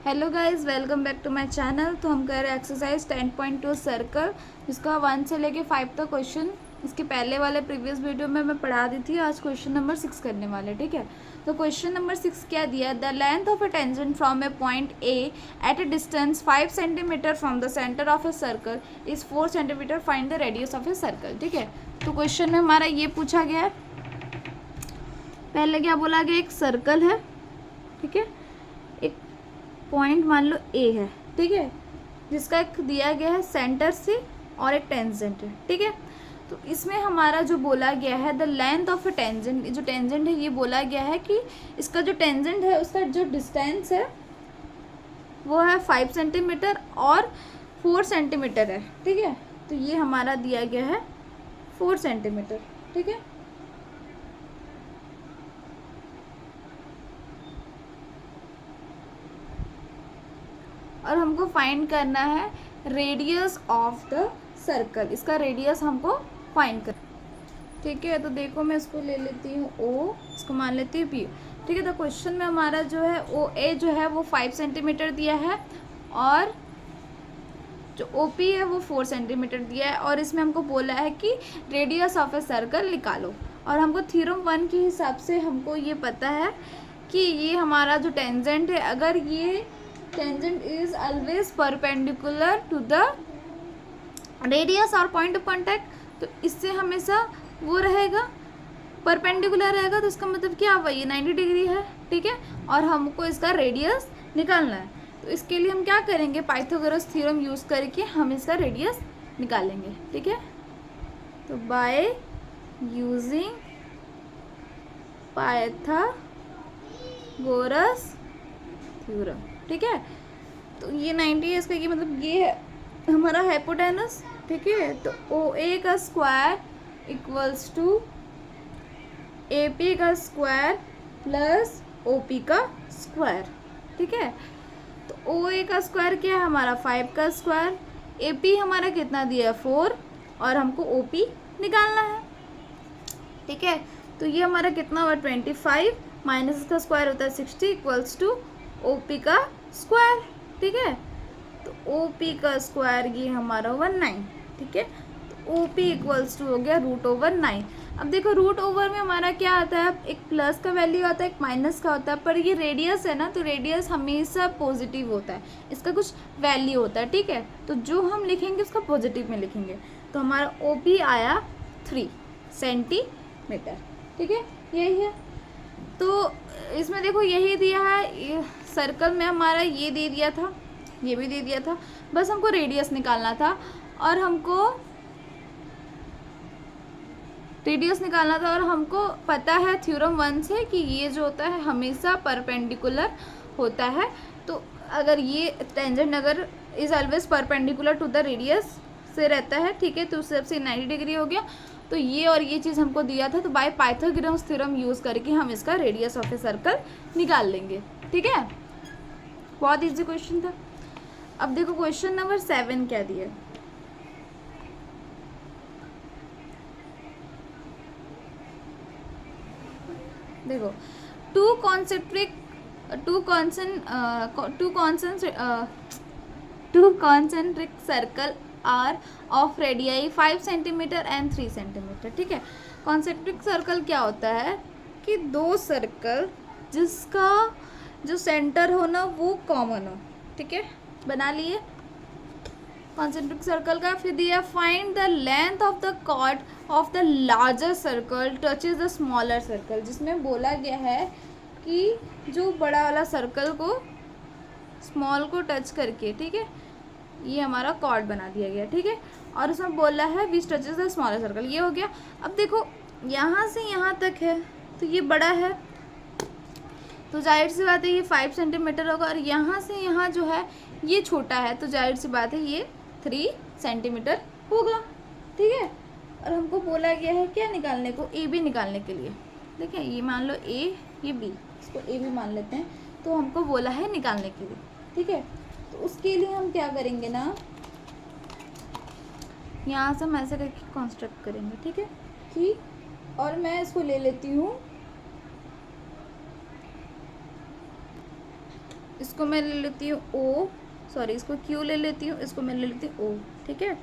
Hello guys, welcome back to my channel. तो हम कर रहे हैं एक्सरसाइज 10.2 सर्कल, जिसका 1 से लेके 5 तक क्वेश्चन इसके पहले वाले प्रीवियस वीडियो में मैं पढ़ा दी थी। आज क्वेश्चन नंबर 6 करने वाले, ठीक है। तो क्वेश्चन नंबर 6 क्या दिया? The length of a tangent from A point A at a distance 5 centimetre from the centre of a circle is 4 centimetre, find the radius of a circle, ठीक है। तो क्वेश्चन में हमारा ये पूछा गया है, पहले क्या बोला गया, एक सर्कल है, ठीक है, एक पॉइंट मान लो ए है, ठीक है, जिसका एक दिया गया है सेंटर से और एक टेंजेंट है, ठीक है। तो इसमें हमारा जो बोला गया है the length of a tangent, जो टेंजेंट है ये बोला गया है कि इसका जो टेंजेंट है उसका जो डिस्टेंस है वो है 5 सेंटीमीटर और 4 सेंटीमीटर है, ठीक है। तो ये हमारा दिया गया है 4 सेंटीमीटर, ठीक है। और हमको फाइंड करना है रेडियस ऑफ द सर्कल, इसका रेडियस हमको फाइंड कर, ठीक है। तो देखो मैं इसको ले लेती हूँ ओ, इसको मान लेती हूँ पी, ठीक है। तो क्वेश्चन में हमारा जो है ओ ए जो है वो 5 सेंटीमीटर दिया है और जो ओ पी है वो 4 सेंटीमीटर दिया है, और इसमें हमको बोला है कि रेडियस ऑफ ए सर्कल निकालो। और हमको थ्योरम 1 के हिसाब से हमको ये पता है कि ये हमारा जो टेंजेंट है, अगर ये tangent is always perpendicular to the radius और पॉइंट ऑफ कॉन्टैक्ट, तो इससे हमेशा वो रहेगा, परपेंडिकुलर रहेगा। तो इसका मतलब क्या हुआ, ये 90 डिग्री है, ठीक है। और हमको इसका रेडियस निकालना है, तो इसके लिए हम क्या करेंगे, पाइथागोरस थ्योरम यूज़ करके हम इसका रेडियस निकालेंगे, ठीक है। तो बाय यूजिंग पाइथागोरस थ्योरम, ठीक है। तो ये 90 है, इसका ये मतलब ये है हमारा हाइपोटेनस, ठीक है। तो ओ ए का square equals to A P का स्क्वायर प्लस ओ पी का स्क्वायर, ठीक है। तो ओ ए का स्क्वायर क्या है हमारा 5 का स्क्वायर, ए पी हमारा कितना दिया है 4, और हमको ओ पी निकालना है, ठीक है। तो ये हमारा कितना हुआ 25 माइनस इसका स्क्वायर होता है 60 इक्वल्स टू ओ पी का स्क्वायर, ठीक है। तो ओ पी का स्क्वायर ये हमारा हुआ 9, ठीक है। तो ओ पी इक्वल्स टू हो गया √9। अब देखो रूट ओवर में हमारा क्या आता है, एक प्लस का वैल्यू आता है, एक माइनस का होता है, पर ये रेडियस है ना, तो रेडियस हमेशा पॉजिटिव होता है, इसका कुछ वैल्यू होता है, ठीक है। तो जो हम लिखेंगे उसका पॉजिटिव में लिखेंगे। तो हमारा ओ पी आया 3 सेंटीमीटर, ठीक है, यही है। तो इसमें देखो यही दिया है, सर्कल में हमारा ये दे दिया था, ये भी दे दिया था, बस हमको रेडियस निकालना था। और हमको रेडियस निकालना था, और हमको पता है थ्योरम 1 से कि ये जो होता है हमेशा परपेंडिकुलर होता है। तो अगर ये टेंजेंट अगर is always perpendicular to the radius से रहता है, ठीक है, तो उस हिसाब से 90 डिग्री हो गया। तो ये और ये चीज़ हमको दिया था, तो बाय पाइथागोरस थ्योरम यूज़ करके हम इसका रेडियस ऑफ ए सर्कल निकाल लेंगे, ठीक है। बहुत ईजी क्वेश्चन था। अब देखो क्वेश्चन नंबर 7 क्या दिया है। देखो two concentric circle are of radii 5 centimetre and 3 centimetre, ठीक है। कॉन्सेंट्रिक सर्कल क्या होता है कि दो सर्कल जिसका जो सेंटर हो ना वो कॉमन हो, ठीक है, बना लिए कॉन्सेंट्रिक सर्कल का। फिर दिया find the length of the chord of the larger circle touches the smaller circle, जिसमें बोला गया है कि जो बड़ा वाला सर्कल को स्मॉल को टच करके, ठीक है, ये हमारा कॉर्ड बना दिया गया, ठीक है। और उसमें बोला है विच टचेज द स्मॉलर सर्कल, ये हो गया। अब देखो यहाँ से यहाँ तक है तो ये बड़ा है, तो जाहिर सी बात है ये 5 सेंटीमीटर होगा, और यहाँ से यहाँ जो है ये छोटा है, तो जाहिर सी बात है ये 3 सेंटीमीटर होगा, ठीक है। और हमको बोला गया है क्या निकालने को, ए बी निकालने के लिए, देखिए ये मान लो ए, ये बी, इसको ए बी मान लेते हैं। तो हमको बोला है निकालने के लिए, ठीक है। तो उसके लिए हम क्या करेंगे ना, यहाँ से हम ऐसे करके कंस्ट्रक्ट करेंगे, ठीक है, कि और मैं इसको ले लेती हूँ इसको मैं ले लेती हूँ ओ, सॉरी इसको क्यू ले लेती हूँ, इसको मैं ले लेती हूँ ओ, ठीक है।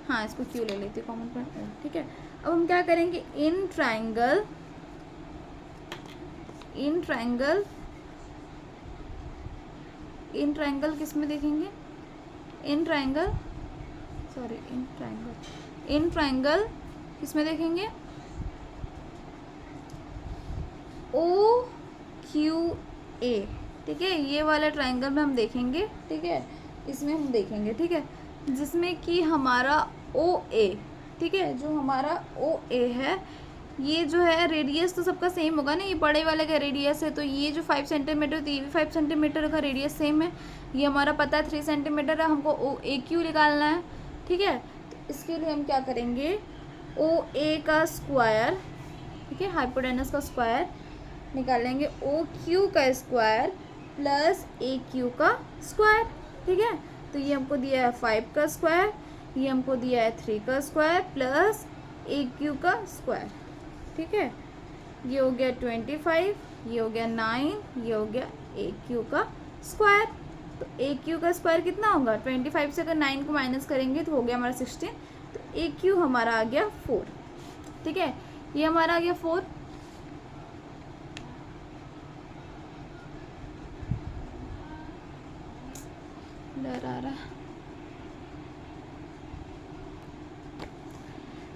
हाँ इसको क्यू ले लेती हूँ, कॉमन पॉइंट ओ, ठीक है। अब हम क्या करेंगे, इन ट्राइंगल किस में देखेंगे, इन ट्राइंगल किस में देखेंगे, ओ क्यू ए, ठीक है। ये वाला ट्राइंगल में हम देखेंगे, ठीक है, इसमें हम देखेंगे, ठीक है, जिसमें कि हमारा ओ ए, ठीक है, जो हमारा ओ ए है, ये जो है रेडियस तो सबका सेम होगा ना, ये बड़े वाले का रेडियस है, तो ये जो 5 सेंटीमीटर तो ये भी 5 सेंटीमीटर का रेडियस सेम है। ये हमारा पता है 3 सेंटीमीटर है, हमको ओ ए क्यू निकालना है, ठीक है। तो इसके लिए हम क्या करेंगे, ओ ए का स्क्वायर, ठीक है, हाइपोटेनस का स्क्वायर निकालेंगे, ओ क्यू का स्क्वायर प्लस ए क्यू का स्क्वायर, ठीक है। तो ये हमको दिया है 5 का स्क्वायर, ये हमको दिया है 3 का स्क्वायर प्लस ए क्यू का स्क्वायर, ठीक है। ये हो गया 25, ये हो गया 9, ये हो गया ए क्यू का स्क्वायर। तो ए क्यू का स्क्वायर कितना होगा, 25 से अगर 9 को माइनस करेंगे तो हो गया हमारा 16, तो ए क्यू हमारा आ गया 4, ठीक है। ये हमारा आ गया 4। डर आ रहा है,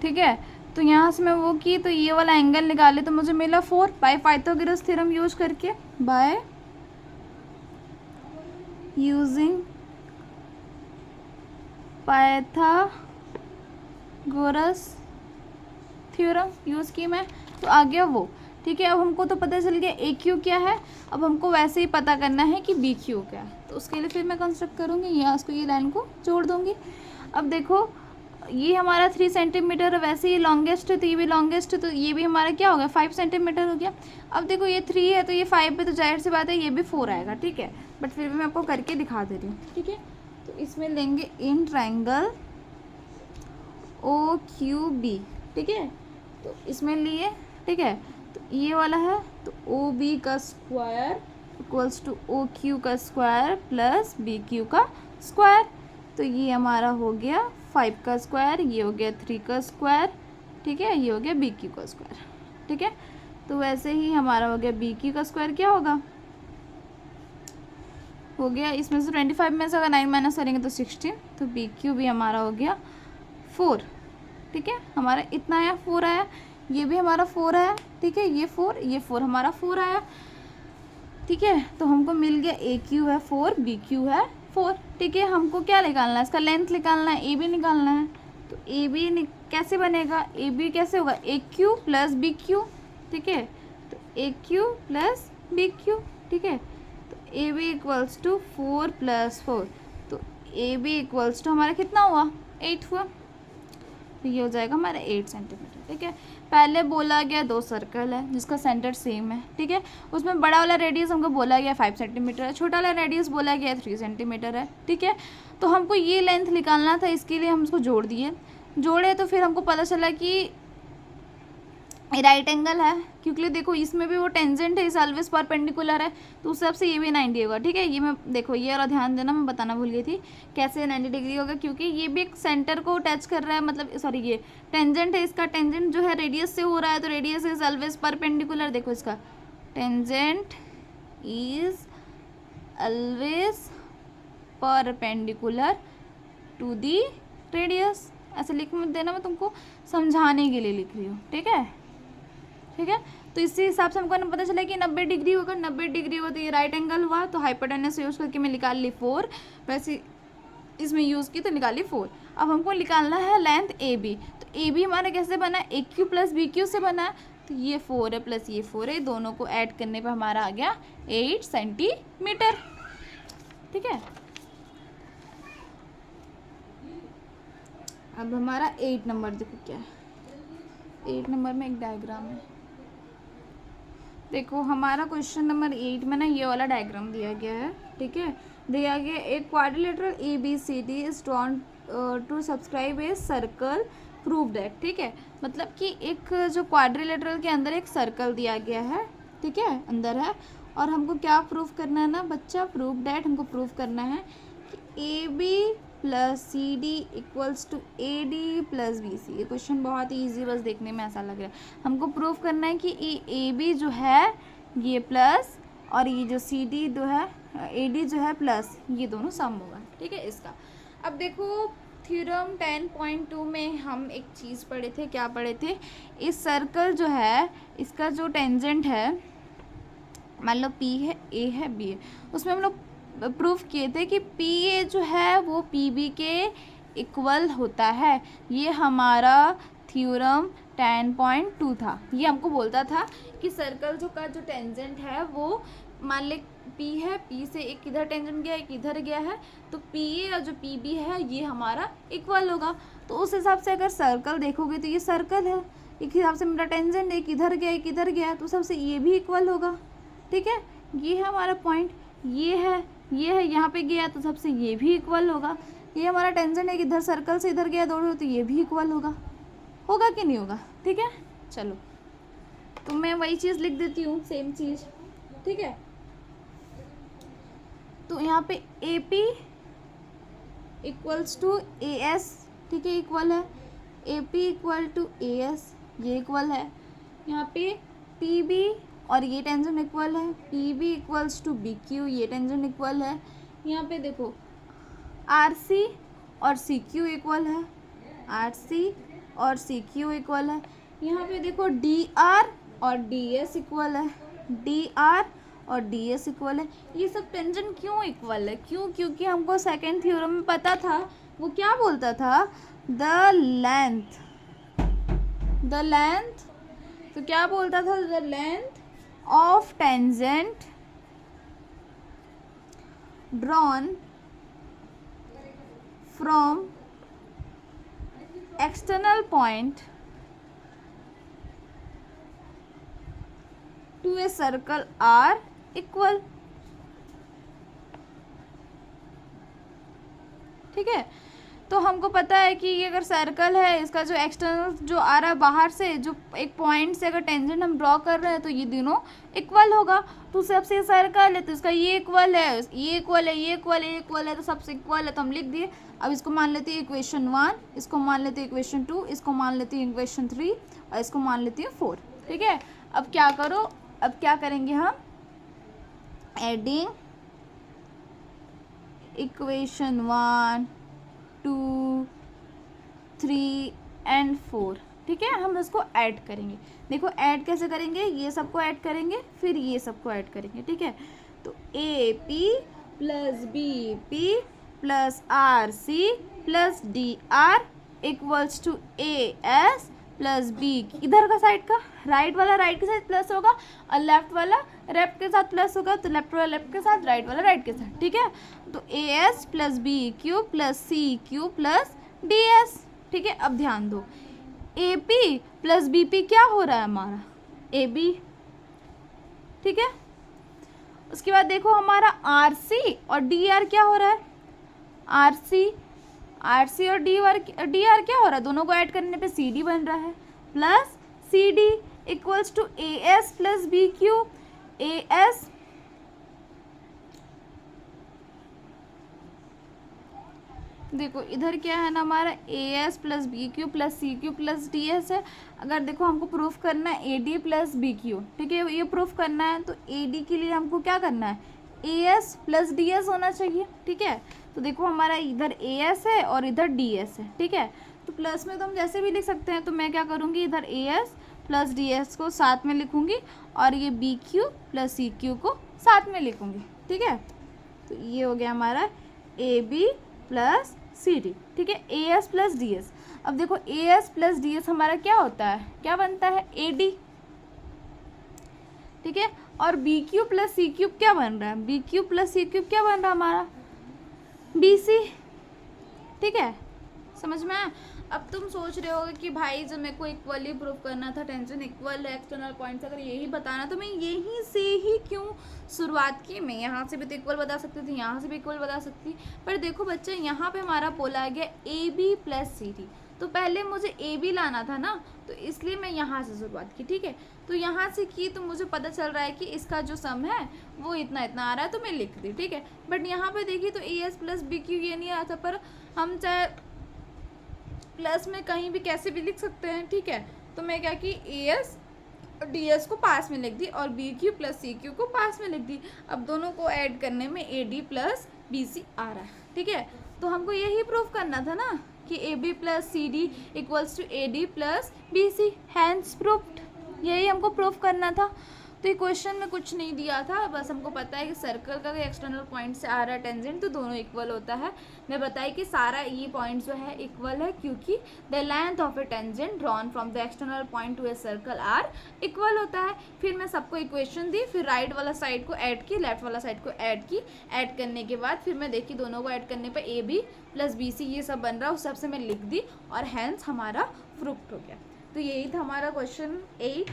ठीक है। तो यहाँ से मैं वो की, तो ये वाला एंगल निकाले तो मुझे मिला 4 बाय पाइथागोरस थ्योरम यूज करके, by using Pythagoras theorem use की मैं, तो आ गया वो, ठीक है। अब हमको तो पता चल गया ए क्यू क्या है, अब हमको वैसे ही पता करना है कि बी क्यू क्या है। तो उसके लिए फिर मैं कंस्ट्रक्ट करूँगी, यहाँ उसको ये लाइन को जोड़ दूँगी। अब देखो ये हमारा 3 सेंटीमीटर, वैसे ही लॉन्गेस्ट है तो ये भी लॉन्गेस्ट है, तो ये भी हमारा क्या हो गया 5 सेंटीमीटर हो गया। अब देखो ये 3 है तो ये 5 पे, तो जाहिर सी बात है ये भी 4 आएगा, ठीक है। बट फिर भी मैं आपको करके दिखा दे रही हूँ, ठीक है। तो इसमें लेंगे in triangle O Q B, ठीक है। तो इसमें लिए, ठीक है, तो ये वाला है, तो ओ बी का square equals to O Q का स्क्वायर प्लस बी क्यू का स्क्वायर। तो ये हमारा हो गया 5 का स्क्वायर, ये हो गया 3 का स्क्वायर, ठीक है, ये हो गया बी क्यू का स्क्वायर, ठीक है। तो वैसे ही हमारा हो गया बी क्यू का स्क्वायर क्या होगा, हो गया इसमें से 25 में से अगर 9 माइनस करेंगे तो 16, तो बी क्यू भी हमारा हो गया 4, ठीक है। हमारा इतना आया 4 आया, ये भी हमारा 4 आया, ठीक है, ये 4 हमारा 4 आया, ठीक है। तो हमको मिल गया ए क्यू है 4, बी क्यू है 4, ठीक है। हमको क्या निकालना है, इसका लेंथ निकालना है, ए बी निकालना है। तो ए बी कैसे बनेगा, ए बी कैसे होगा, ए क्यू प्लस बी क्यू, ठीक है। तो ए क्यू प्लस बी क्यू, ठीक है। तो ए बी इक्वल्स टू 4 + 4, तो ए बी इक्वल्स टू हमारा कितना हुआ, 8 हुआ। तो ये हो जाएगा हमारा 8 सेंटीमीटर, ठीक है। पहले बोला गया 2 सर्कल है जिसका सेंटर सेम है, ठीक है। उसमें बड़ा वाला रेडियस हमको बोला गया 5 सेंटीमीटर है, छोटा वाला रेडियस बोला गया 3 सेंटीमीटर है, ठीक है। तो हमको ये लेंथ निकालना था, इसके लिए हम इसको जोड़ दिए, जोड़े तो फिर हमको पता चला कि राइट एंगल है, क्योंकि देखो इसमें भी वो टेंजेंट है, इस ऑलवेज परपेंडिकुलर है, तो उस हिसाब से ये भी 90 होगा, ठीक है। ये मैं देखो ये वाला ध्यान देना, मैं बताना भूल गई थी कैसे 90 डिग्री होगा, क्योंकि ये भी एक सेंटर को टच कर रहा है, मतलब सॉरी ये टेंजेंट है, इसका टेंजेंट जो है रेडियस से हो रहा है, तो रेडियस इज ऑलवेज परपेंडिकुलर। देखो इसका tangent is always perpendicular to the radius, ऐसे लिख मत देना, मैं तुमको समझाने के लिए लिख रही हूँ, ठीक है, ठीक है। तो इसी हिसाब से हमको पता चला कि 90 डिग्री होगा, 90 डिग्री हुआ तो ये राइट एंगल हुआ, तो हाइपोटेनस यूज करके मैं निकाल ली 4, वैसे इसमें यूज़ की तो निकाली 4। अब हमको निकालना है लेंथ ए बी, तो ए बी हमारा कैसे बना है, ए क्यू प्लस बी क्यू से बना है, तो ये 4 है प्लस ये 4 है, दोनों को ऐड करने पर हमारा आ गया 8 सेंटीमीटर, ठीक है। अब हमारा 8 नंबर देखो क्या है, 8 नंबर में एक डायग्राम है। देखो हमारा क्वेश्चन नंबर 8 में ना ये वाला डायग्राम दिया गया है, ठीक है। दिया गया एक quadrilateral A B C D is drawn to subscribe a circle prove that, ठीक है। मतलब कि एक जो क्वाड्रिलेटरल के अंदर एक सर्कल दिया गया है, ठीक है, अंदर है, और हमको क्या प्रूफ करना है ना बच्चा, प्रूफ डैट, हमको प्रूफ करना है कि A B plus C D equals to A D plus B C. ये क्वेश्चन बहुत ही ईजी, बस देखने में ऐसा लग रहा है। हमको प्रूफ करना है कि ए बी जो है ये प्लस और ये जो सी डी जो है ए डी जो है प्लस, ये दोनों सम होगा, ठीक है इसका। अब देखो थ्योरम 10.2 में हम एक चीज़ पढ़े थे, क्या पढ़े थे, इस सर्कल जो है इसका जो टेंजेंट है, मान लो पी है, ए है, बी है, उसमें हम लोग प्रूफ किए थे कि पी ए जो है वो पी बी के इक्वल होता है। ये हमारा थ्योरम 10.2 था। ये हमको बोलता था कि सर्कल जो का जो टेंजेंट है वो मान ले पी है, पी से एक इधर टेंजेंट गया, एक इधर गया है, तो पी ए और जो पी बी है ये हमारा इक्वल होगा। तो उस हिसाब से अगर सर्कल देखोगे तो ये सर्कल है, एक हिसाब से मेरा टेंजेंट एक इधर गया, एक इधर गया, तो सबसे ये भी इक्वल होगा, ठीक है। ये है हमारा पॉइंट, ये है यहाँ पे गया तो सबसे ये भी इक्वल होगा। ये हमारा टेंजेंट है कि इधर सर्कल से इधर गया दोनों, तो ये भी इक्वल होगा, होगा कि नहीं होगा, ठीक है। चलो तो मैं वही चीज़ लिख देती हूँ, सेम चीज़, ठीक है। तो यहाँ पे A P equals to A S, ठीक है, इक्वल है। A P equal to A S, ये इक्वल है। यहाँ पे पी बी और ये टेंजेंट इक्वल है, P B equals to B Q, ये टेंजेंट इक्वल है। यहाँ पे देखो आर सी और सी क्यू इक्वल है, आर सी और सी क्यू इक्वल है। यहाँ पे देखो डी आर और डी एस इक्वल है, डी आर और डी एस इक्वल है। ये सब टेंजेंट क्यों इक्वल है, क्यों, क्योंकि हमको सेकेंड थ्योरम में पता था, वो क्या बोलता था, द लेंथ, तो क्या बोलता था, the length of tangent drawn from external point to a circle are equal, ठीक है। तो हमको पता है कि ये अगर सर्कल है, इसका जो एक्सटर्नल जो आ रहा है बाहर से, जो एक पॉइंट से अगर टेंजेंट हम ड्रॉ कर रहे हैं तो ये दोनों इक्वल होगा। तो सबसे सर्कल है तो इसका ये इक्वल है, ये इक्वल है, ये इक्वल है, ये इक्वल है, तो सबसे इक्वल है, तो हम लिख दिए। अब इसको मान लेते हैं इक्वेशन 1, इसको मान लेते हैं इक्वेशन 2, इसको मान लेते हैं इक्वेशन 3 और इसको मान लेते हैं 4, ठीक है। अब क्या करो, अब क्या करेंगे हम, एडिंग इक्वेशन 1 2 3 एंड 4, ठीक है। हम इसको ऐड करेंगे, देखो ऐड कैसे करेंगे, ये सबको ऐड करेंगे फिर ये सबको ऐड करेंगे, ठीक है। तो A P plus B P plus R C plus D R equals to A S plus B, इधर का साइड का राइट वाला राइट के साथ प्लस होगा और लेफ्ट वाला लेफ्ट के साथ प्लस होगा, तो लेफ्ट वाला लेफ्ट के साथ, राइट वाला राइट के साथ, ठीक है। तो A S plus B Q plus C Q plus D S, ठीक है। अब ध्यान दो, A P plus B P क्या हो रहा है हमारा, ए बी, ठीक है। उसके बाद देखो हमारा आर सी और डी आर क्या हो रहा है, आर सी और डी आर क्या हो रहा है, दोनों को ऐड करने पे सी डी बन रहा है, plus C D equals to A S plus B Q, A S देखो इधर क्या है ना हमारा A S plus B Q plus C Q plus D S है। अगर देखो हमको प्रूफ करना है A D plus B Q, ठीक है, ये प्रूफ करना है, तो ए डी के लिए हमको क्या करना है, A S plus D S होना चाहिए, ठीक है। तो देखो हमारा इधर ए एस है और इधर डी एस है, ठीक है। तो प्लस में तो हम जैसे भी लिख सकते हैं, तो मैं क्या करूँगी, इधर A S plus D S को साथ में लिखूँगी और ये B Q plus C Q को साथ में लिखूँगी, ठीक है। तो ये हो गया हमारा A B plus C D, ठीक है, A S plus D S. अब देखो A S plus D S हमारा क्या होता है, क्या बनता है, ए डी, ठीक है। और बी क्यू प्लस सी क्यूब क्या बन रहा है, बी क्यू प्लस सी क्यूब क्या बन रहा है हमारा, बी सी, ठीक है, समझ में आया। अब तुम सोच रहे होगे कि भाई जब मेरे को इक्वली प्रूव करना था, टेंशन इक्वल है, एक्सटर्नल पॉइंट्स अगर यही बताना तो मैं यहीं से ही क्यों शुरुआत की, मैं यहाँ से भी तो इक्वल बता सकती थी, यहाँ से भी इक्वल बता सकती, पर देखो बच्चे यहाँ पे हमारा बोला गया A B plus C D, तो पहले मुझे ए बी लाना था ना, तो इसलिए मैं यहाँ से शुरुआत की, ठीक है। तो यहाँ से की तो मुझे पता चल रहा है कि इसका जो सम है वो इतना इतना आ रहा है, तो मैं लिख दी, ठीक है। बट यहाँ पे देखिए तो A S plus B Q ये नहीं आया था, पर हम चाहे प्लस में कहीं भी कैसे भी लिख सकते हैं, ठीक है। तो मैं क्या की ए एस डी एस को पास में लिख दी और B Q plus C Q को पास में लिख दी। अब दोनों को ऐड करने में A D plus B C आ रहा है, ठीक है। तो हमको यही प्रूव करना था ना कि A B plus C D equals to A D plus B C, hence proved. यही हमको प्रूव करना था। तो ये क्वेश्चन में कुछ नहीं दिया था, बस हमको पता है कि सर्कल का एक्सटर्नल पॉइंट से आ रहा है टेंजेंट तो दोनों इक्वल होता है। मैं बताई कि सारा ये पॉइंट जो है इक्वल है क्योंकि the length of a tangent drawn from the external point to a circle are equal होता है। फिर मैं सबको इक्वेशन दी, फिर राइट वाला साइड को ऐड की, लेफ्ट वाला साइड को ऐड की। ऐड करने के बाद फिर मैं देखी दोनों को ऐड करने पर A B plus B C ये सब बन रहा है, उस सबसे मैं लिख दी और हैंस हमारा प्रूव्ड हो गया। तो यही था हमारा क्वेश्चन 8,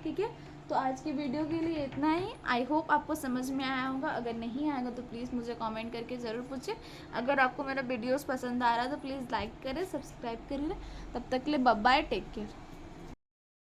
ठीक है। तो आज की वीडियो के लिए इतना ही। आई होप आपको समझ में आया होगा। अगर नहीं आएगा तो प्लीज़ मुझे कमेंट करके ज़रूर पूछें। अगर आपको मेरा वीडियोस पसंद आ रहा है तो प्लीज़ लाइक करें, सब्सक्राइब करें। तब तक के लिए बाय बाय, टेक केयर।